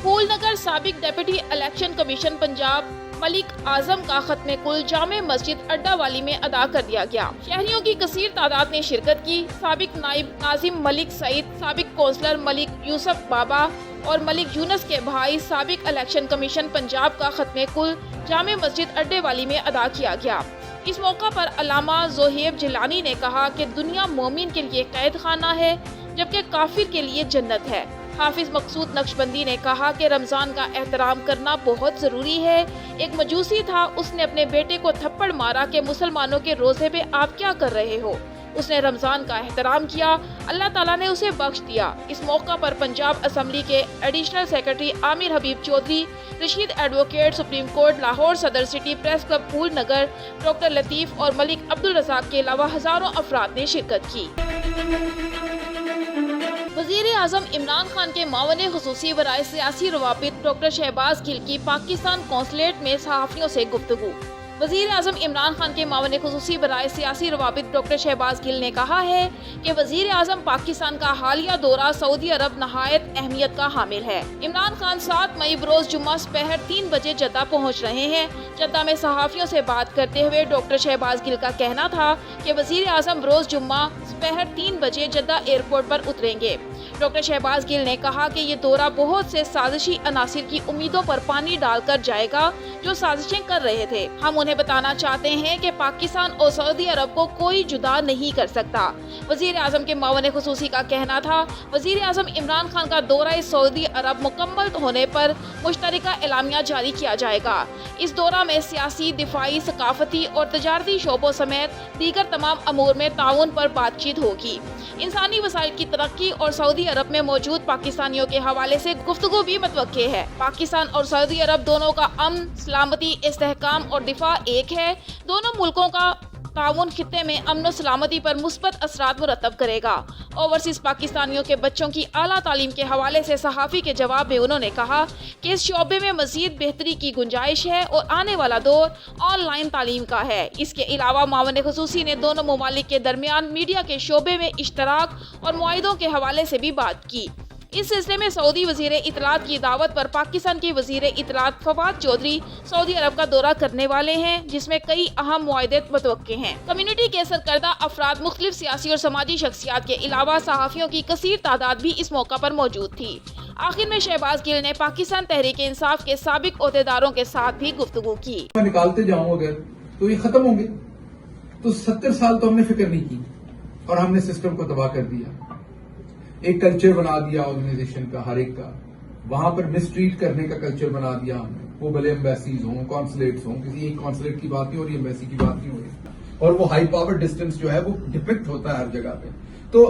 پھول نگر سابق deputy election commission Punjab ملک اعظم کا ختم کل جامع مسجد اڈا والی میں ادا کر دیا گیا۔ شہریوں کی کثیر تعداد نے شرکت کی۔ سابق نائب ناظم ملک سعید، سابق کونسلر ملک یوسف بابا اور ملک یونس کے بھائی سابق الیکشن کمیشن پنجاب کا ختم کل جامع مسجد اڈے والی میں ادا کیا گیا۔ اس موقع پر علامہ زہیب جیلانی نے کہا کہ دنیا مومن کے لیے قید خانہ ہے جبکہ کافر کے لیے جنت ہے۔ حافظ مقصود نقشبندی نے کہا کہ رمضان کا احترام کرنا بہت ضروری ہے۔ ایک مجوسی تھا، اس نے اپنے بیٹے کو تھپڑ مارا کہ مسلمانوں کے روزے پہ آپ کیا کر رہے ہو۔ اس نے رمضان کا احترام کیا، اللہ تعالیٰ نے اسے بخش دیا۔ اس موقع پر پنجاب اسمبلی کے additional secretary Aamir Habib Chaudhry, Rasheed advocate supreme court Lahore, صدر سٹی پریس کلب پھول نگر، ڈاکٹر لطیف اور ملک عبدالرزاق کے علاوہ ہزاروں افراد نے شرکت کی۔ وزیر اعظم عمران خان کے معاون خصوصی برائے سیاسی روابط ڈاکٹر شہباز گل کی پاکستان قونصلیٹ میں صحافیوں سے گفتگو۔ وزیر اعظم عمران خان کے معاون خصوصی برائے سیاسی روابط ڈاکٹر شہباز گل نے کہا ہے کہ وزیر اعظم پاکستان کا حالیہ دورہ سعودی عرب نہایت اہمیت کا حامل ہے۔ عمران خان 7 مئی بروز جمعہ سپہر 3 بجے جدہ پہنچ رہے ہیں۔ جدہ میں صحافیوں سے بات کرتے ہوئے ڈاکٹر شہباز گل کا کہنا تھا کہ وزیر اعظم بروز جمعہ سپہر 3 بجے جدہ ایئرپورٹ پر اتریں گے۔ ڈاکٹر شہباز گل نے کہا کہ یہ دورہ بہت سے سازشی عناصر کی امیدوں پر پانی ڈال کر جائے گا جو سازشیں کر رہے تھے۔ ہم انہیں بتانا چاہتے ہیں کہ پاکستان اور سعودی عرب کو کوئی جدا نہیں کر سکتا۔ وزیر اعظم کے معاون خصوصی کا کہنا تھا وزیر اعظم عمران خان کا دورہ سعودی عرب مکمل ہونے پر مشترکہ اعلامیہ جاری کیا جائے گا۔ اس دورہ میں سیاسی، دفاعی، ثقافتی اور تجارتی شعبوں سمیت دیگر تمام امور میں تعاون پر بات چیت ہوگی۔ انسانی وسائل کی ترقی اور سعودی عرب میں موجود پاکستانیوں کے حوالے سے گفتگو بھی متوقع ہے۔ پاکستان اور سعودی عرب دونوں کا امن، سلامتی، استحکام اور دفاع ایک ہے۔ دونوں ملکوں کا تعاون خطے میں امن و سلامتی پر مثبت اثرات مرتب کرے گا۔ اوورسیز پاکستانیوں کے بچوں کی اعلیٰ تعلیم کے حوالے سے صحافی کے جواب میں انہوں نے کہا کہ اس شعبے میں مزید بہتری کی گنجائش ہے اور آنے والا دور آن لائن تعلیم کا ہے۔ اس کے علاوہ معاون خصوصی نے دونوں ممالک کے درمیان میڈیا کے شعبے میں اشتراک اور معاہدوں کے حوالے سے بھی بات کی۔ اس سلسلے میں سعودی وزیر اطلاعات کی دعوت پر پاکستان کے وزیر اطلاعات فواد چودھری سعودی عرب کا دورہ کرنے والے ہیں، جس میں کئی اہم معاہدے متوقع ہیں۔ کمیونٹی کے سرکردہ افراد، مختلف سیاسی اور سماجی شخصیات کے علاوہ صحافیوں کی کثیر تعداد بھی اس موقع پر موجود تھی۔ آخر میں شہباز گل نے پاکستان تحریک انصاف کے سابق عہدیداروں کے ساتھ بھی گفتگو کی۔ میں نکالتے جاؤں اگر تو یہ ختم ہوں گے، تو 70 سال تو ہم نے فکر نہیں کی اور ہم نے سسٹم کو تباہ کر دیا۔ ایک کلچر بنا دیا آرگنائزیشن کا، ہر ایک کا وہاں پر مس ٹریٹ کرنے کا کلچر بنا دیا ہم نے۔ وہ بھلے ایمبیسیز ہوں، کانسولیٹس ہوں، کسی ایک کانسولیٹ کی بات نہیں ہو رہی، ایمبیسی کی بات نہیں ہو رہی، اور وہ ہائی پاور ڈسٹینس جو ہے وہ ڈپکٹ ہوتا ہے ہر جگہ پہ۔ تو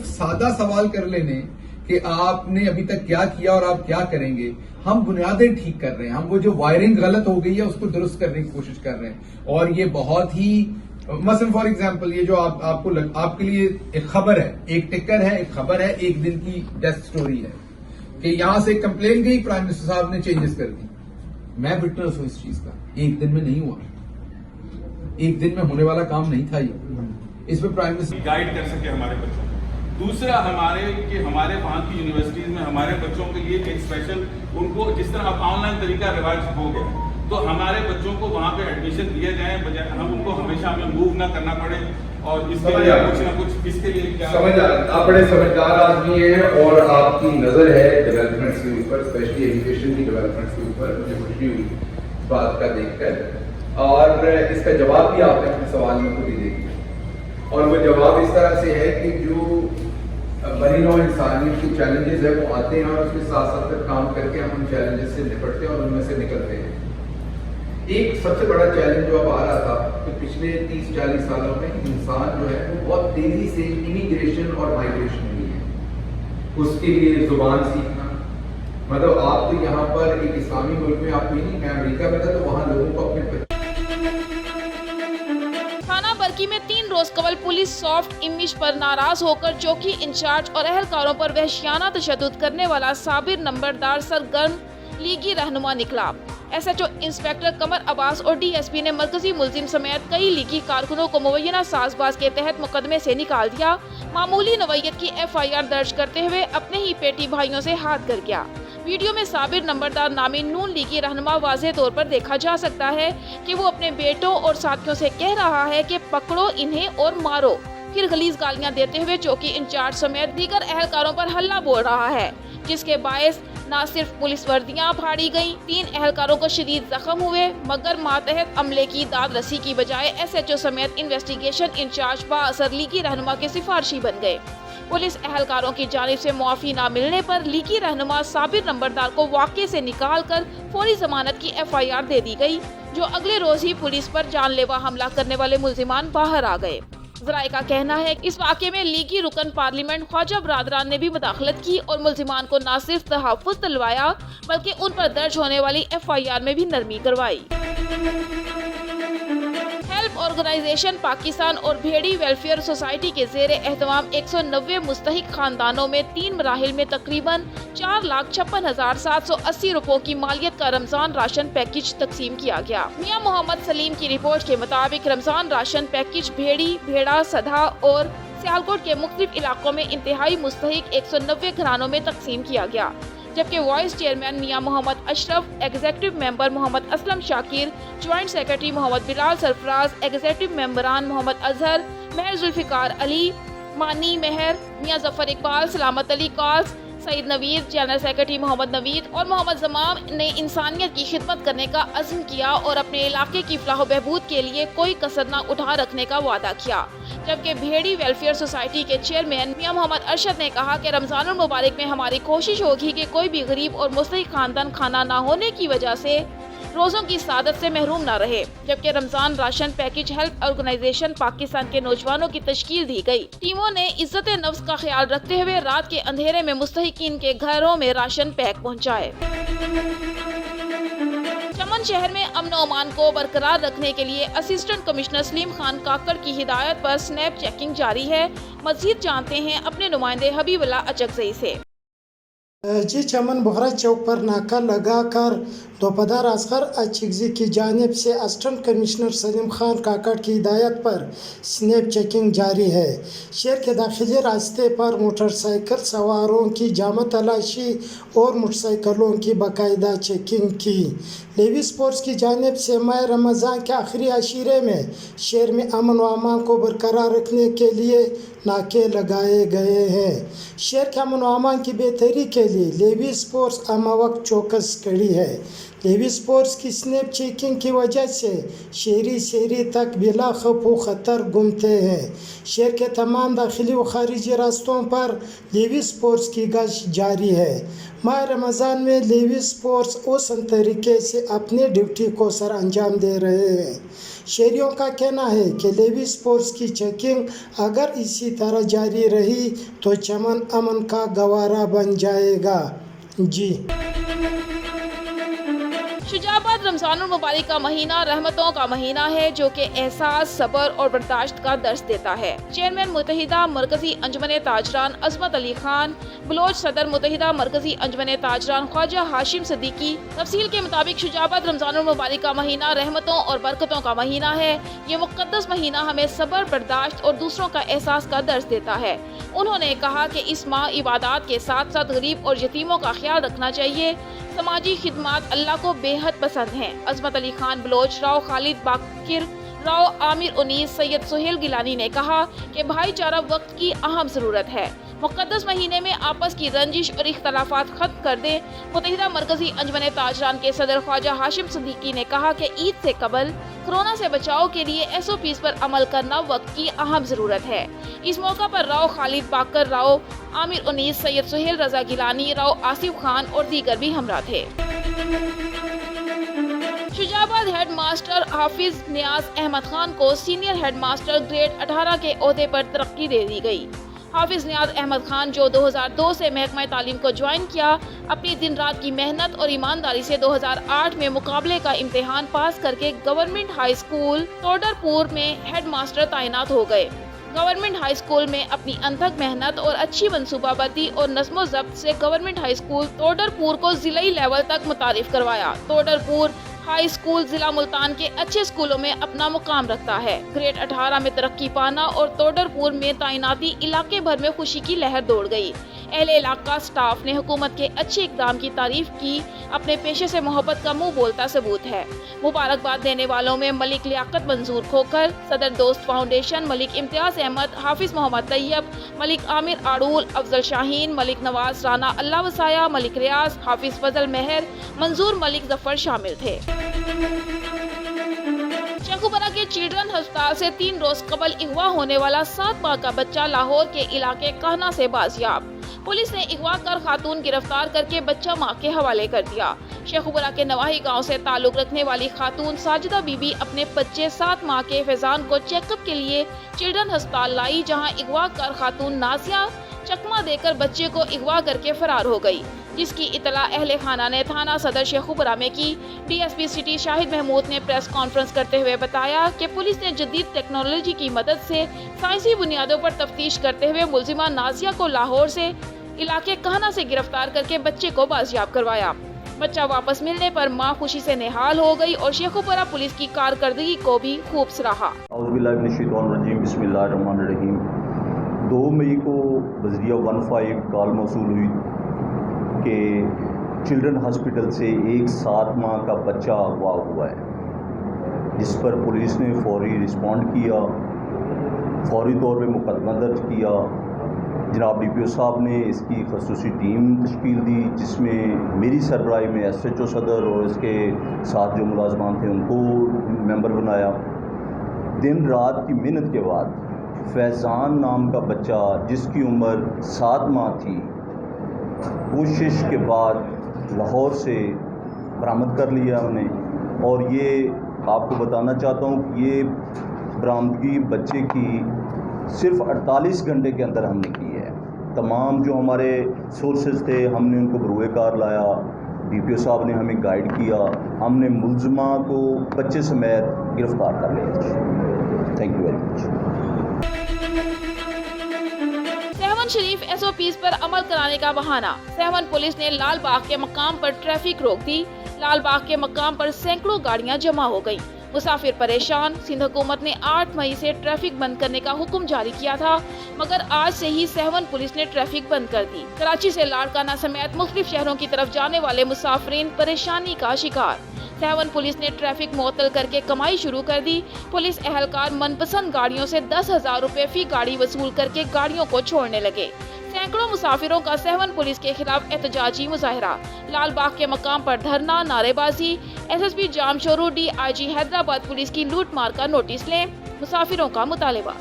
سادہ سوال کر لینے کہ آپ نے ابھی تک کیا کیا اور آپ کیا کریں گے، ہم بنیادیں ٹھیک کر رہے ہیں، ہم وہ جو وائرنگ غلط ہو گئی ہے اس کو درست کرنے کی کوشش کر رہے ہیں۔ اور یہ بہت ہی مثلا فار ایگزامپل یہ جو آپ کے لیے ایک خبر ہے، ایک ٹکر ہے، ایک خبر ہے، ایک دن کی ڈیتھ سٹوری ہے کہ یہاں سے کمپلین گئی، پرائم منسٹر صاحب نے چینجز کر دی۔ میں وٹنس ہوں اس چیز کا، ایک دن میں نہیں ہوا، ایک دن میں ہونے والا کام نہیں تھا یہ۔ اس پہ پرائم منسٹر گائیڈ کر سکے ہمارے بچوں کو۔ دوسرا ہمارے وہاں کی یونیورسٹیز میں ہمارے بچوں کے لیے ایک اسپیشل، ان کو جس طرح اب آن لائن طریقہ رواج ہو گیا تو ہمارے بچوں کو وہاں پہ ایڈمیشن دیے جائیں، بجائے ہم ان کو ہمیشہ ہمیں موو نہ کرنا پڑے، اور اس کے لیے کچھ نہ کچھ اس کے لیے کیا سمجھ آ رہا ہے۔ آپ بڑے سمجھدار آدمی ہیں اور آپ کی نظر ہے ڈیولپمنٹس کے اوپر، اسپیشلی ایجوکیشن کی ڈیولپمنٹس کے اوپر۔ مجھے خوشی ہوئی اس بات کا دیکھ کر، اور اس کا جواب بھی آپ نے اپنے سوال میں خود ہی دے دیا، اور وہ جواب اس طرح سے ہے کہ جو بنی نوع انسانیت کی چیلنجز ہے وہ آتے ہیں اور اس کے ساتھ ساتھ کام کر کے ہم ان چیلنجز سے نپٹتے ہیں اور ان میں سے نکلتے ہیں۔ ایک سب سے بڑا چیلنج جو اب آ رہا تھا کہ پچھلے 30-40 سالوں میں انسان جو ہے وہ بہت تیزی سے امیگریشن اور مائگریشن ہوئی ہے۔ اس کے لیے زبان سیکھنا، مطلب آپ تو یہاں پر ایک اسلامی ملک میں آپ کو نہیں، میں امریکہ میں تھا تو وہاں لوگوں کو اپنے تھانہ برکی میں 3 روز قبل پولیس سافٹ امیج پر ناراض ہو کر چوکی انچارج اور اہلکاروں پر وحشیانہ تشدد کرنے والا صابر نمبردار سرگرم لیگی رہنما نکلا۔ SHO इंस्पेक्टर कमर अब्बास और DSP ने मरकजी मुलजिम समेत कई लीगी कारकुनों को मुबैना साजबाज के तहत मुकदमे से निकाल दिया। मामूली नवैयत की FIR दर्ज करते हुए अपने ही पेटी भाइयों से हाथ कर गया। वीडियो में साबिर नंबरदार नामी नून लीगी रहनुमा वाज़े तौर पर देखा जा सकता है कि वो अपने बेटों और साथियों से कह रहा है कि पकड़ो इन्हें और मारो, फिर गलीज गालियां देते हुए चौकी इंचार्ज समेत दीगर अहलकारों पर हल्ला बोल रहा है, जिसके बायस न सिर्फ पुलिस वर्दियां फाड़ी गईं, 3 अहलकारों को शदीद जख्म हुए, मगर मातहत अमले की दाद रसी की बजाय SHO समेत इन्वेस्टिगेशन इंचार्ज बाअसर लीगी रहनुमा के सिफारशी बन गए। पुलिस अहलकारों की जानिब से मुआफी न मिलने पर लीगी रहनुमा साबिर नंबरदार को वाक़े से निकाल कर फौरी जमानत की FIR दे दी गई, जो अगले रोज ही पुलिस पर जानलेवा हमला करने वाले मुल्जिमान बाहर आ गए। ज़राए का कहना है कि इस वाक़े में लीगी रुकन पार्लियामेंट ख्वाजा बरादरान ने भी मुदाखलत की और मुल्जिमान को न सिर्फ तहफ़्फ़ुज़ दिलवाया बल्कि उन पर दर्ज होने वाली FIR में भी नरमी करवाई। हेल्प ऑर्गेनाइजेशन पाकिस्तान और भेड़ी वेलफेयर सोसाइटी के ज़ेरे एहतमाम 190 मुस्तहिक खानदानों में 3 मराहिल में तकरीबन 4,56,780 रुपयों की मालियत का रमजान राशन पैकेज तकसीम किया गया। मियां मोहम्मद सलीम की रिपोर्ट के मुताबिक रमजान राशन पैकेज भेड़ी, भेड़ा, सधा और सियालकोट के मुख्तलिफ इलाकों में इंतहाई मुस्तहिक 190 घरानों में तकसीम किया गया, जबकि vice chairman Mian Muhammad Ashraf, executive member Muhammad Aslam Shakir, joint secretary Muhammad Bilal Sarfraz, executive मेंबरान मोहम्मद अजहर, मेहर जुल्फिकार अली, मानी मेहर, मियां जफर इकबाल, सलामत अली कास, सईद नवीद, जनरल सेक्रेटरी मोहम्मद नवीद और मोहम्मद जमाम ने इंसानियत की खिदमत करने का अज़्म किया और अपने इलाके की फलाह व बहबूद के लिए कोई कसर न उठा रखने का वादा किया। जबकि भेड़ी वेलफेयर सोसाइटी के चेयरमैन मियां मोहम्मद अरशद ने कहा कि रमजानुल मुबारक में हमारी कोशिश होगी कि कोई भी गरीब और मुस्तहिक खानदान खाना न होने की वजह से रोज़ों की सादत से महरूम न रहे। जबकि Ramzan ration package help organisation Pakistan के नौजवानों की तश्कील दी गई। टीमों ने इज्जत नफ्स का ख्याल रखते हुए रात के अंधेरे में मुस्तहिकीन के घरों में राशन पैक पहुँचाए। चमन शहर में अमन और अमान को बरकरार रखने के लिए असिस्टेंट कमिश्नर सलीम खान काकड़ की हिदायत पर स्नैप चेकिंग जारी है। मज़ीद जानते हैं अपने नुमाइंदे हबीबुल्लाह अचकज़ई से। जी, चमन बोहरा चौक पर नाका लगाकर दोपहर असगर अचकज़ई की जानिब से असिस्टेंट कमिश्नर सलीम खान काकड़ की हिदायत पर स्नैप चेकिंग जारी है। शहर के दाखिली रास्ते पर मोटरसाइकिल सवारों की जामा तलाशी और मोटरसाइकिलों की बाकायदा चेकिंग की। लेवी स्पोर्ट्स की जानिब से माह रमज़ान के आखिरी अशीरे में शहर में अमन व अमान को बरकरार रखने के लिए नाके लगाए गए हैं। शहर के अमन व अमान की बेहतरी के लिए लेवी स्पोर्ट्स अमावक चौकस खड़ी है। लेवी स्पोर्ट्स की स्नैप चेकिंग की वजह से शहरी तक बिला खौफ व ख़तर घूमते हैं। शहर के तमाम दाखिली व खारिजी रास्तों पर लेवी स्पोर्ट्स की गश्त जारी है। माह रमज़ान में लेवी स्पोर्ट्स उस तरीके से अपने ड्यूटी को सर अंजाम दे रहे हैं। शहरियों का कहना है कि लेवी स्पोर्ट्स की चेकिंग अगर इसी तरह जारी रही तो चमन अमन का गवारा बन जाएगा। जी, शुजाबाद रमजानुल मुबारक का महीना रहमतों का महीना है, जो कि एहसास, सब्र और बर्दाश्त का दर्स देता है। चेयरमैन मुत्तहिदा मरकजी अंजुमन ताजरान अजमत अली खान, बलोच सदर मुत्तहिदा मरकजी अंजुमन ताजरान ख्वाजा हाशिम सिद्दीकी तफसील के मुताबिक शुजाबाद रमजानुल मुबारक का महीना रहमतों और बरकतों का महीना है। ये मुक़द्दस महीना हमें सब्र, बर्दाश्त और दूसरों का एहसास का दर्स देता है। उन्होंने कहा कि इस माह इबादत के साथ साथ गरीब और यतीमों का ख्याल रखना चाहिए। समाजी खिदमत अल्लाह को बेहद पसंद हैं। अजमत अली खान बलोच, राव खालिद बाकिर, राव आमिर उनीस, सैयद सुहेल गिलानी ने कहा कि भाईचारा वक्त की अहम ज़रूरत है। मुक़द्दस महीने में आपस की रंजिश और इख्तलाफात खत्म कर दें। मुत्तहिदा मरकजी अंजुमन ताजरान के सदर ख्वाजा हाशिम सिद्दीकी ने कहा कि ईद से कबल कोरोना से बचाव के लिए SOPs पर अमल करना वक्त की अहम ज़रूरत है। इस मौका पर राव खालिद बाकर, राव आमिर उनीस, सैयद सुहेल रजा गिलानी, राव आसिफ खान और दीगर भी हमरा थे। शुजाबाद हेड मास्टर हाफिज नियाज अहमद खान को सीनियर हेड मास्टर ग्रेड 18 के ओहदे पर तरक्की दे दी गई। हाफिज नियाज अहमद खान, जो 2002 से महकमा तालीम को ज्वाइन किया, अपनी दिन रात की मेहनत और ईमानदारी से 2008 में मुकाबले का इम्तिहान पास करके गवर्नमेंट हाई स्कूल तोडरपुर में हेड मास्टर तैनात हो गए। गवर्नमेंट हाई स्कूल में अपनी अनथक मेहनत और अच्छी मंसूबाबंदी और नज़्म ज़ब्त से गवर्नमेंट हाई स्कूल तोडरपुर को जिलाई लेवल तक मुतारिफ करवाया। तोडरपुर हाई स्कूल जिला मुल्तान के अच्छे स्कूलों में अपना मुकाम रखता है। ग्रेड 18 में तरक्की पाना और तोडरपुर में तैनाती इलाके भर में खुशी की लहर दौड़ गई। अहले इलाका स्टाफ ने हुकूमत के अच्छे इकदाम की तारीफ की। अपने पेशे से मोहब्बत का मुंह बोलता सबूत है। मुबारकबाद देने वालों में मलिक लियाकत मंजूर खोकर, सदर दोस्त फाउंडेशन, मलिक इम्तियाज अहमद, हाफिज मोहम्मद तैयब, मलिक आमिर आड़ूल, अफजल शाहीन, मलिक नवाज राना अल्लाह वसाया, मलिक रियाज, हाफिज फजल मेहर, मंजूर मलिक जफर शामिल थे। शेखुपुरा के चिल्ड्रन अस्पताल से 3 रोज कबल अगवा होने वाला 7 माह का बच्चा लाहौर के इलाके कहना से बाजियाब। पुलिस ने अगवा कर खातून गिरफ्तार करके बच्चा मां के हवाले कर दिया। शेखुपुरा के नवाही गांव से ताल्लुक रखने वाली खातून साजिदा बीबी अपने बच्चे 7 माह के फैजान को चेकअप के लिए चिल्ड्रन अस्पताल लाई, जहां अगवा कर खातून नासिया चकमा देकर बच्चे को अगवा करके फरार हो गई, जिसकी इतला अहले खाना ने थाना सदर शेखुपुरा में की। डीएसपी सिटी शाहिद महमूद ने प्रेस कॉन्फ्रेंस करते हुए बताया कि पुलिस ने जदीद टेक्नोलॉजी की मदद से साइंसी बुनियादों पर तफ्तीश करते हुए मुलजिमा नाजिया को लाहौर से इलाके कहना से गिरफ्तार करके बच्चे को बाजियाब करवाया। बच्चा वापस मिलने पर मां खुशी से निहाल हो गई और शेखुपुरा पुलिस की कारकर्दगी को भी खूब सराहा। 2 मई को बजरिया 15 कॉल मौसूल हुई कि चिल्ड्रन हॉस्पिटल से एक 7 माह का बच्चा अगवा हुआ है, जिस पर पुलिस ने फौरी रिस्पॉन्ड किया, फौरी तौर पे मुकदमा दर्ज किया। जनाब DPO साहब ने इसकी खसूसी टीम तश्कील दी, जिसमें मेरी सरबराही में SHO सदर और इसके साथ जो मुलाजमान थे उनको मेंबर बनाया। दिन रात की मेहनत के बाद फैज़ान नाम का बच्चा, जिसकी उम्र 7 माह थी, कोशिश के बाद लाहौर से बरामद कर लिया हमने। और ये आपको बताना चाहता हूँ कि ये बरामदगी बच्चे की सिर्फ 48 घंटे के अंदर हमने की है। तमाम जो हमारे सोर्सेज थे हमने उनको बरूए कार लाया, DPO साहब ने हमें गाइड किया, हमने मुलजिमा को बच्चे समेत गिरफ्तार कर लिया। Thank you very much. Sehwan Sharif SOPs पर अमल कराने का बहाना। सहवन पुलिस ने लाल बाग के मकाम पर ट्रैफिक रोक दी। लाल बाग के मकाम पर सैकड़ों गाड़ियां जमा हो गईं। मुसाफिर परेशान। सिंध हुकूमत ने 8 मई से ट्रैफिक बंद करने का हुक्म जारी किया था, मगर आज से ही सहवन पुलिस ने ट्रैफिक बंद कर दी। कराची से लाड़काना समेत मुख्तलिफ शहरों की तरफ जाने वाले मुसाफिरीन परेशानी का शिकार। सहवन पुलिस ने ट्रैफिक मुअत्तल करके कमाई शुरू कर दी। पुलिस एहलकार मनपसंद गाड़ियों से 10,000 रुपए फी गाड़ी वसूल करके गाड़ियों को छोड़ने लगे। सैकड़ों मुसाफिरों का सहवन पुलिस के खिलाफ एहतजाजी मुजाहरा। लाल बाग के मकाम पर धरना, नारेबाजी। SSP Jamshoro DIG Hyderabad police की लूट मार का नोटिस लें, मुसाफिरों का मुतालिबा।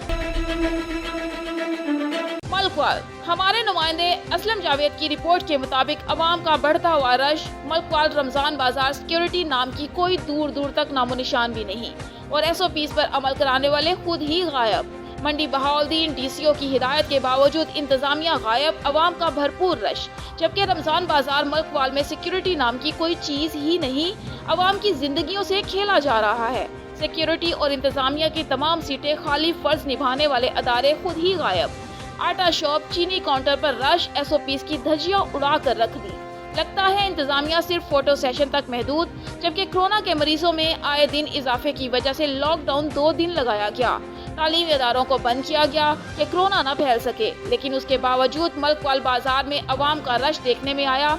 मलकवाल। हमारे नुमाइंदे असलम जावेद की रिपोर्ट के मुताबिक अवाम का बढ़ता हुआ रश। मलकवाल रमजान बाजार सिक्योरिटी नाम की कोई दूर दूर तक नामो निशान भी नहीं और SOPs पर अमल कराने वाले खुद ही गायब। मंडी बहाउद्दीन DCO की हिदायत के बावजूद इंतजामिया गायब, अवाम का भरपूर रश। जबकि रमजान बाजार मलकवाल में सिक्योरिटी नाम की कोई चीज ही नहीं, अवाम की जिंदगियों से खेला जा रहा है। सिक्योरिटी और इंतजामिया की तमाम सीटें खाली, फर्ज निभाने वाले अदारे खुद ही गायब। आटा शॉप, चीनी काउंटर पर रश, SOPs की धज्जियां उड़ा कर रख दी। लगता है इंतजामिया सिर्फ फोटो सेशन तक महदूद, जबकि कोरोना के मरीजों में आए दिन इजाफे की वजह से लॉकडाउन 2 दिन लगाया गया। तालीमी इदारों को बंद किया गया कि कोरोना न फैल सके, लेकिन उसके बावजूद मलकवाल बाजार में अवाम का रश देखने में आया।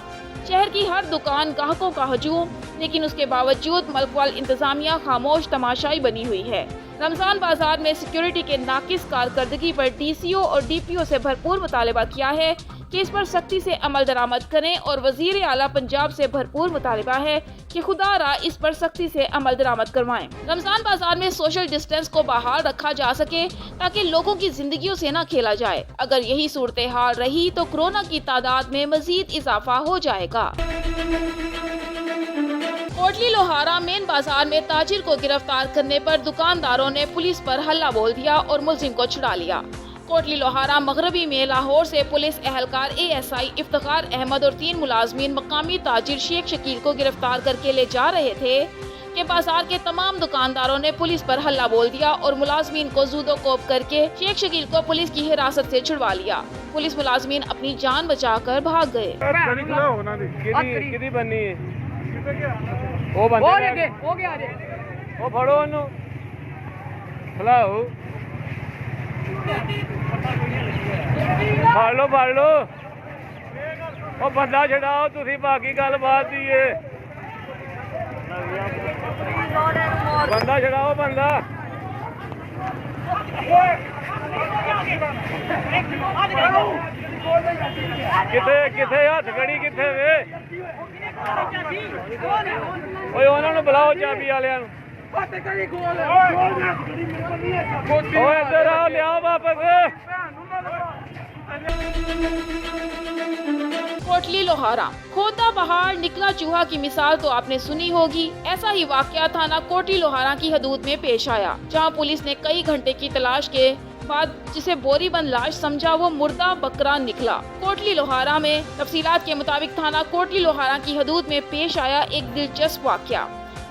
शहर की हर दुकान ग्राहकों का हजूम, लेकिन उसके बावजूद मलकवाल इंतजामिया खामोश तमाशाई बनी हुई है। रमजान बाजार में सिक्योरिटी के नाकिस कारकर्दगी पर DCO और DPO से भरपूर मुतालिबा किया है कि इस पर सख्ती से अमल दरामद करें और वजीर आला पंजाब से भरपूर मुतालिबा है कि खुदारा इस पर सख्ती से अमल दरामद करवाएं। रमजान बाजार में सोशल डिस्टेंस को बहाल रखा जा सके ताकि लोगों की जिंदगियों से न खेला जाए। अगर यही सूरत हाल रही तो कोरोना की तादाद में मजीद इजाफा हो जाएगा। कोटली लोहारा मेन बाजार में ताजिर को गिरफ्तार करने पर दुकानदारों ने पुलिस पर हल्ला बोल दिया और मुलजिम को छुड़ा लिया। कोटली लोहारा मगरबी में लाहौर से पुलिस एहलकार ASI इफ्तिखार अहमद और 3 मुलाजमीन मकामी ताजिर शेख शकील को गिरफ्तार करके ले जा रहे थे। कि बाजार के तमाम दुकानदारों ने पुलिस पर हल्ला बोल दिया और मुलाजमीन को जूदो कोप करके शेख शकील को पुलिस की हिरासत से छुड़वा लिया। पुलिस मुलाजमीन अपनी जान बचाकर भाग गए। ਫੜ ਲੋ ਉਹ ਬੰਦਾ ਛਡਾਓ ਤੁਸੀਂ, ਬਾਕੀ ਗੱਲ ਬਾਤ ਦੀ ਏ। ਬੰਦਾ ਛਡਾਓ ਬੰਦਾ। ਕਿੱਥੇ ਹੱਥ ਖੜੀ ਕਿੱਥੇ ਵੇ? ਓਏ ਉਹਨਾਂ ਨੂੰ ਬੁਲਾਓ ਚਾਬੀ ਵਾਲਿਆਂ ਨੂੰ। ਓਏ ਇੱਧਰ ਆਓ, ਲਿਆਓ ਵਾਪਸ। कोटली लोहारा, खोदा पहाड़ निकला चूहा की मिसाल तो आपने सुनी होगी। ऐसा ही वाकया थाना कोटली लोहारा की हदूद में पेश आया, जहां पुलिस ने कई घंटे की तलाश के बाद जिसे बोरीबंद लाश समझा वो मुर्दा बकरा निकला। कोटली लोहारा में तफसीलात के मुताबिक थाना कोटली लोहारा की हदूद में पेश आया एक दिलचस्प वाकया,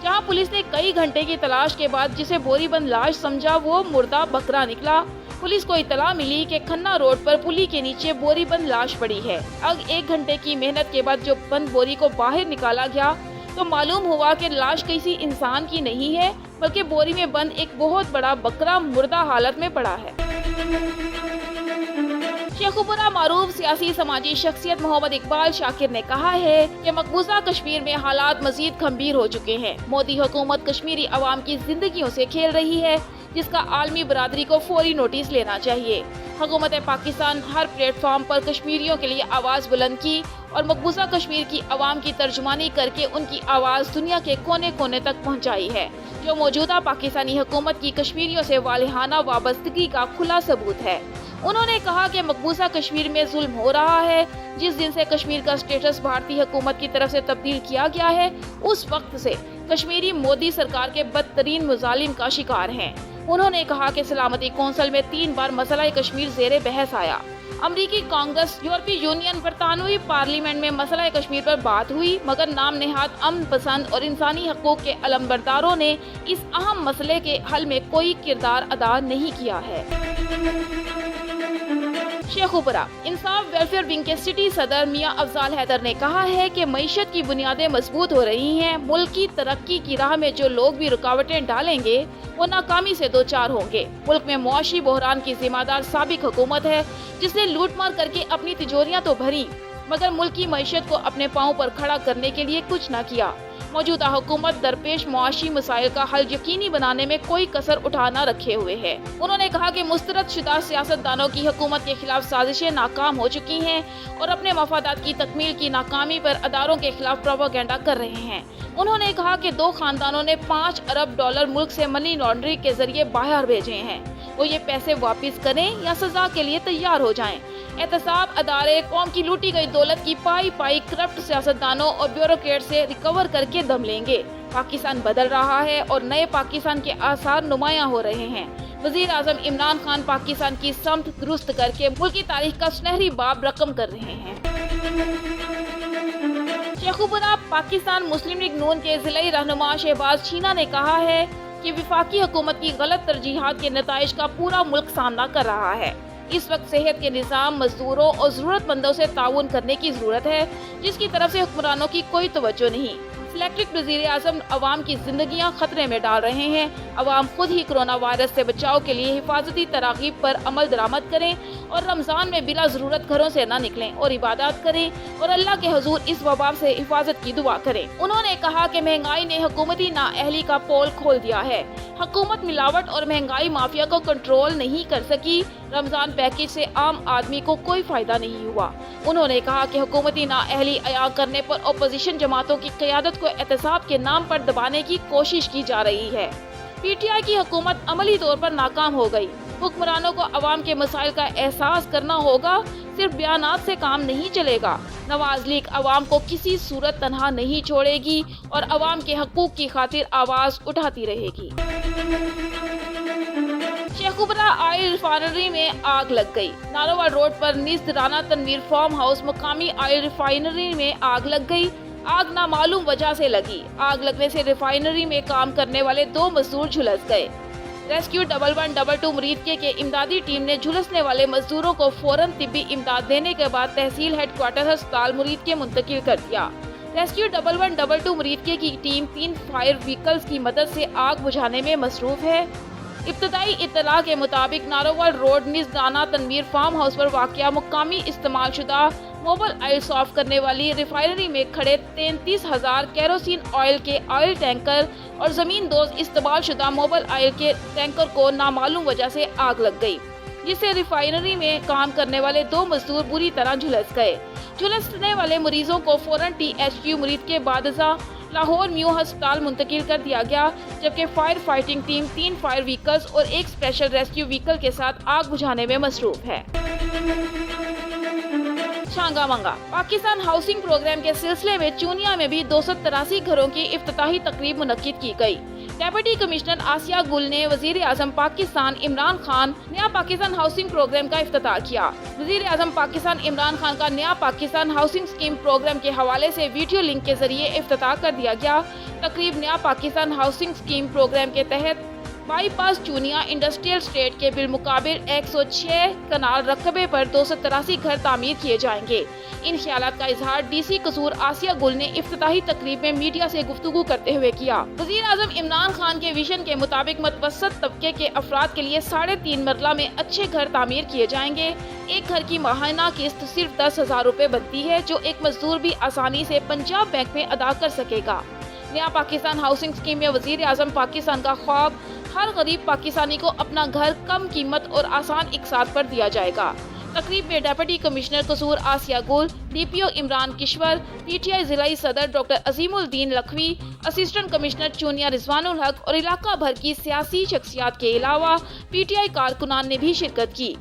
जहां पुलिस ने कई घंटे की तलाश के बाद जिसे बोरीबंद लाश समझा वो मुर्दा बकरा निकला। पुलिस को इतला मिली कि खन्ना रोड पर पुली के नीचे बोरी बंद लाश पड़ी है। अब 1 घंटे की मेहनत के बाद जब बंद बोरी को बाहर निकाला गया तो मालूम हुआ कि लाश किसी इंसान की नहीं है, बल्कि बोरी में बंद एक बहुत बड़ा बकरा मुर्दा हालत में पड़ा है। शेखुपुरा मारूफ सियासी समाजी शख्सियत मोहम्मद इकबाल शाकिर ने कहा है कि मकबूजा कश्मीर में हालात मजीद गंभीर हो चुके हैं। मोदी हुकूमत कश्मीरी अवाम की जिंदगियों से खेल रही है, जिसका आलमी बरादरी को फौरी नोटिस लेना चाहिए। हुकूमत पाकिस्तान हर प्लेटफॉर्म पर कश्मीरियों के लिए आवाज़ बुलंद की और मकबूजा कश्मीर की आवाम की तर्जुमानी करके उनकी आवाज़ दुनिया के कोने कोने तक पहुंचाई है, जो मौजूदा पाकिस्तानी हुकूमत की कश्मीरियों से वालिहाना वाबस्तगी का खुला सबूत है। उन्होंने कहा कि मकबूजा कश्मीर में जुल्म हो रहा है। जिस दिन से कश्मीर का स्टेटस भारतीय हुकूमत की तरफ से तब्दील किया गया है, उस वक्त से कश्मीरी मोदी सरकार के बदतरीन मुजालिम का शिकार हैं। उन्होंने कहा कि सलामती कौंसिल में 3 बार मसला कश्मीर ज़ेरे बहस आया। अमरीकी कांग्रेस, यूरोपीय यूनियन, बरतानवी पार्लियामेंट में मसला कश्मीर पर बात हुई, मगर नाम नेहाद अमन पसंद और इंसानी हकूक के अलमबरदारों ने इस अहम मसले के हल में कोई किरदार अदा नहीं किया है। शेखुपुरा इंसाफ वेलफेयर विंग के सिटी सदर मियां अफजाल हैदर ने कहा है कि मईशत की बुनियादें मजबूत हो रही हैं। मुल्क की तरक्की की राह में जो लोग भी रुकावटें डालेंगे वो नाकामी से 2-4 होंगे। मुल्क में मुआशी बहरान की जिम्मेदार साबिक हुकूमत है, जिसने लूटमार करके अपनी तिजोरियां तो भरी, मगर मुल्क की मईशत को अपने पाँव पर खड़ा करने के लिए कुछ न किया। मौजूदा हुकूमत दरपेश मुआशी मसाइल का हल यकीनी बनाने में कोई कसर उठा न रखे हुए है। उन्होंने कहा कि मुस्तरद शुदा सियासतदानों की हुकूमत के खिलाफ साजिशें नाकाम हो चुकी हैं और अपने मफादात की तकमील की नाकामी पर अदारों के खिलाफ प्रोपेगेंडा कर रहे हैं। उन्होंने कहा कि 2 खानदानों ने $5 अरब मुल्क से मनी लॉन्ड्रिंग के जरिए बाहर भेजे हैं। वो ये पैसे वापस करें या सजा के लिए तैयार हो जाएं। एहतसाब अदारे कौम की लूटी गई दौलत की पाई करप्ट सियासतदानों और ब्यूरोक्रेट से रिकवर करके दम लेंगे। पाकिस्तान बदल रहा है और नए पाकिस्तान के आसार नुमायां हो रहे हैं। वजीर आजम इमरान खान पाकिस्तान की समत दुरुस्त करके मुल्क की तारीख का सुनहरी बाब रकम कर रहे हैं। शेखुपुरा पाकिस्तान मुस्लिम लीग नून के जिला रहनुमा शहबाज शीना ने कहा है कि विफाकी हुकूमत की गलत तरजीहात के नताइज का पूरा मुल्क सामना कर रहा है। इस वक्त सेहत के निज़ाम, मजदूरों और ज़रूरतमंदों से ताउन करने की ज़रूरत है, जिसकी तरफ से हुक्मरानों की कोई तवज्जो नहीं। इलेक्टेड वज़ीर आज़म अवाम की जिंदगियां खतरे में डाल रहे हैं। अवाम खुद ही कोरोना वायरस से बचाव के लिए हिफाजती तरागीब पर अमल दरामद करें और रमज़ान में बिला ज़रूरत घरों से न निकलें और इबादत करें और अल्लाह के हुजूर इस वबा से हिफाजत की दुआ करें। उन्होंने कहा कि महंगाई ने हुकूमती नाअहली का पोल खोल दिया है। हुकूमत मिलावट और महंगाई माफिया को कंट्रोल नहीं कर सकी। रमज़ान पैकेज से आम आदमी को कोई फायदा नहीं हुआ। उन्होंने कहा कि हुकूमती नाअहली अया करने पर अपोजिशन जमातों की क़यादत को एहतसाब के नाम पर दबाने की कोशिश की जा रही है। पीटीआई की हुकूमत अमली तौर पर नाकाम हो गई। हुक्मरानों को अवाम के मसाइल का एहसास करना होगा, सिर्फ बयानात से काम नहीं चलेगा। नवाज लीग अवाम को किसी सूरत तनहा नहीं छोड़ेगी और अवाम के हकूक की खातिर आवाज़ उठाती रहेगी। शेखुपुरा ऑयल रिफाइनरी में आग लग गई। नारोवाल रोड पर निस्त राना तनवीर फार्म हाउस मुकामी ऑयल रिफाइनरी में आग लग गई। आग नामालूम वजह से लगी। आग लगने से रिफाइनरी में काम करने वाले 2 मजदूर झुलस गए। रेस्क्यू 1112 मुरीदके के इमदादी टीम ने झुलसने वाले मजदूरों को फौरन तिब्बी इमदाद देने के बाद तहसील हेडक्वार्टर अस्पताल मुरीदके मुंतकिल कर दिया। रेस्क्यू 1112 मुरीदके की टीम 3 फायर व्हीकल्स की मदद से आग बुझाने में मसरूफ है। इब्तदाई इत्तला के मुताबिक नारोवाल रोड निज़दाना तनवीर फार्म हाउस पर वाक़या मुकामी इस्तेमाल शुदा मोबाइल ऑयल साफ करने वाली रिफाइनरी में खड़े 33,000 केरोसिन ऑयल के ऑयल टैंकर और ज़मीन दोज इस्तेमाल शुदा मोबाइल ऑयल के टैंकर को नामालूम वजह से आग लग गई, जिससे रिफाइनरी में काम करने वाले 2 मजदूर बुरी तरह झुलस गए। झुलसने वाले मरीजों को फौरन THQ मुरीदके बादशाह लाहौर म्यू अस्पताल मुंतकिल कर दिया गया, जबकि fire fighting team 3 fire vehicles और 1 स्पेशल रेस्क्यू व्हीकल के साथ आग बुझाने में मसरूफ है। शांगा मंगा पाकिस्तान हाउसिंग प्रोग्राम के सिलसिले में चूनिया में भी 283 घरों की इफ्तिताही तकरीब मुनक्किद की गई। डेप्यूटी कमिश्नर आसिया गुल ने वजीर आजम पाकिस्तान इमरान खान नया पाकिस्तान हाउसिंग प्रोग्राम का इफ्तिताह किया। वजीर आजम पाकिस्तान इमरान खान का नया पाकिस्तान हाउसिंग स्कीम प्रोग्राम के हवाले से वीडियो लिंक के जरिए इफ्तिताह कर दिया गया। तकरीब नया पाकिस्तान हाउसिंग स्कीम प्रोग्राम के तहत बाईपास चूनिया इंडस्ट्रियल स्टेट के बिलमुकाबिल 106 कनाल रकबे पर 283 घर तामीर किए जाएंगे। इन ख्यालात का इजहार DC कसूर आसिया गुल ने इफ्तिताही तकरीब में मीडिया से गुफ्तगू करते हुए किया। वजीर आजम इमरान खान के विजन के मुताबिक मतवसत तबके के अफराद के लिए 3.5 मरला में अच्छे घर तामीर किए जाएंगे। एक घर की माहाना किस्त सिर्फ 10,000 रुपए बनती है, जो एक मजदूर भी आसानी से पंजाब बैंक में अदा कर सकेगा। नया पाकिस्तान हाउसिंग स्कीम में वजीर आजम पाकिस्तान का ख्वाब हर गरीब पाकिस्तानी को अपना घर कम कीमत और आसान इकसात पर दिया जाएगा। तकरीब में डेप्यूटी कमिश्नर कसूर आसिया गुल, DPO इमरान किश्वर, PTI जिलाई सदर doctor Azimuddin Lakhvi, assistant commissioner Chunian Rizwanul हक और इलाका भर की सियासी शख्सियात के अलावा PTI कारकुनान ने भी शिरकत की।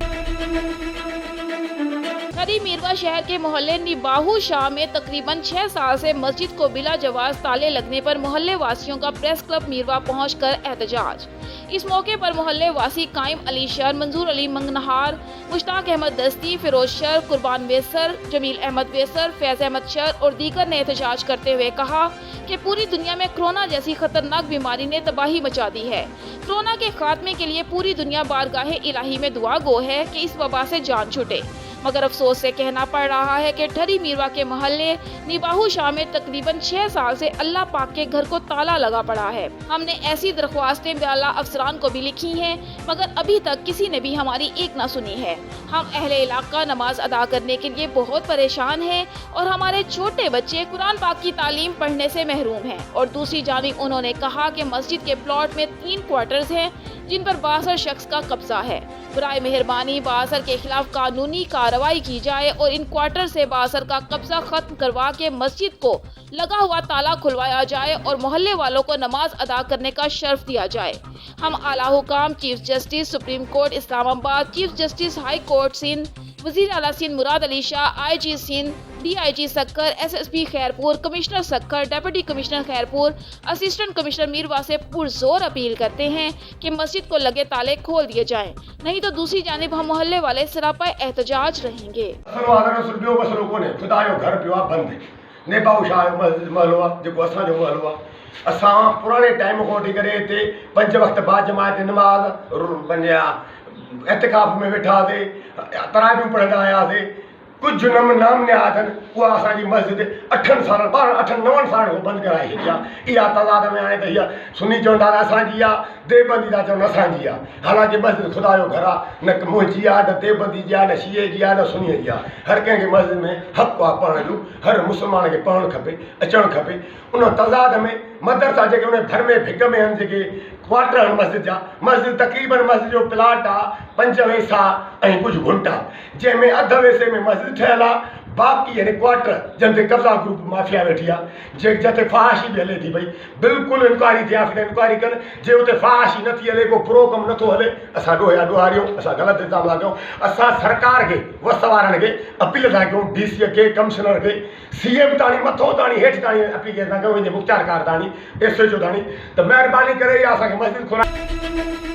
हरी मीरवा शहर के मोहल्ले निबाहू शाह में तकरीबन 6 साल से मस्जिद को बिला जवाज ताले लगने पर मोहल्ले वासियों का प्रेस क्लब मीरवा पहुंचकर एहतजाज। इस मौके पर मोहल्ले वासी कायम अली शर, मंजूर अली मंगनहार, मुश्ताक अहमद दस्ती, फिरोज शर, कुर्बान वेसर, जमील अहमद वेसर, फैज अहमद शर और दीगर ने एहतजाज करते हुए कहा कि पूरी दुनिया में कोरोना जैसी खतरनाक बीमारी ने तबाही मचा दी है। कोरोना के खात्मे के लिए पूरी दुनिया बारगाहे इलाही में दुआ गो है कि इस वबा से जान छूटे, मगर अफसोस से कहना पड़ रहा है कि ठरी मीरवा के मोहल्ले निबाहू शाह में तकरीबन 6 साल से अल्लाह पाक के घर को ताला लगा पड़ा है। हमने ऐसी दरख्वास्तें बाला अफसरान को भी लिखी हैं, मगर अभी तक किसी ने भी हमारी एक ना सुनी है। हम अहले इलाका नमाज अदा करने के लिए बहुत परेशान हैं और हमारे छोटे बच्चे कुरान पाक की तालीम पढ़ने से महरूम हैं। और दूसरी जानिब उन्होंने कहा कि मस्जिद के प्लॉट में 3 क्वार्टर्स हैं जिन पर 62 शख्स का कब्जा है। बराए मेहरबानी बासर के खिलाफ कानूनी कार्रवाई की जाए और इन क्वार्टर से बासर का कब्जा खत्म करवा के मस्जिद को लगा हुआ ताला खुलवाया जाए और मोहल्ले वालों को नमाज अदा करने का शर्फ दिया जाए। हम आला हुकाम, chief justice supreme court Islamabad, chief justice high court Sindh, वजीर आला Sindh Murad Ali Shah, IG Sindh, DIG Sukkur, SSP Khairpur, commissioner Sukkur, deputy commissioner Khairpur, assistant commissioner Mirwah से पुरजोर अपील करते हैं कि मस्जिद को लगे ताले खोल दिए जाएं, नहीं तो दूसरी जानिब हम मोहल्ले वाले सरापा एहतजाज रहेंगे। असां पुराने टाइम को वठी करे हिते 5 वक्त बाद जमात नमाज एतिकाफ़ में वेठा हुआसीं, तराबियूं पढ़ंदा आयासीं। कुछ नाम निहादन उहा असांजी मस्जिद 8 साल 8-9 साल को बंदि कराई छॾी आहे। इहा तज़ाद में हाणे त इहा सुन्नी चवंदा त असांजी आहे, देवबंदी था चवनि असांजी आहे। हालांकि मस्जिद ख़ुदा जो घर आहे, न मुंहिंजी आहे, न देवबंदी जी आहे, न शीए जी आहे, न सुन्नीअ जी आहे। हर कंहिंखे मस्जिद में हक़ु आहे पढ़ण जो, हर मुस्लमान खे पढ़णु खपे, अचणु खपे। उन तज़ाद में मदरसा जेके उन भर में भिग में आहिनि, जेके क्वार्टर आहिनि मस्जिद जा, मस्जिद तक़रीबन मस्जिद जो प्लाट आहे 5 वेसा ऐं कुझु घुंटा, जंहिंमें अध वेसे में मस्जिद ठहियल आहे, बाक़ी यानी क्वार्टर जिन ते कब्ज़ा ग्रुप माफिया वेठी आहे, जिते फहाशी बि हले थी पई। बिल्कुलु इंक्वायरी थिया फिर इंक्वायरी कनि, जे उते फहाशी नथी हले, को प्रो कमु नथो हले, असां ॾोहारियूं, असां ग़लति इल्ज़ाम था कयूं। असां सरकार खे, वस वारनि खे अपील था कयूं, DC खे, कमिश्नर खे, CM ताणी, मथो ताणी, हेठि ताणी एप्लीकेशन था कयूं, मुख़्तियार कार ताणी, SHO ताणी, त महिरबानी करे इहा असांखे मस्जिद खोलाए।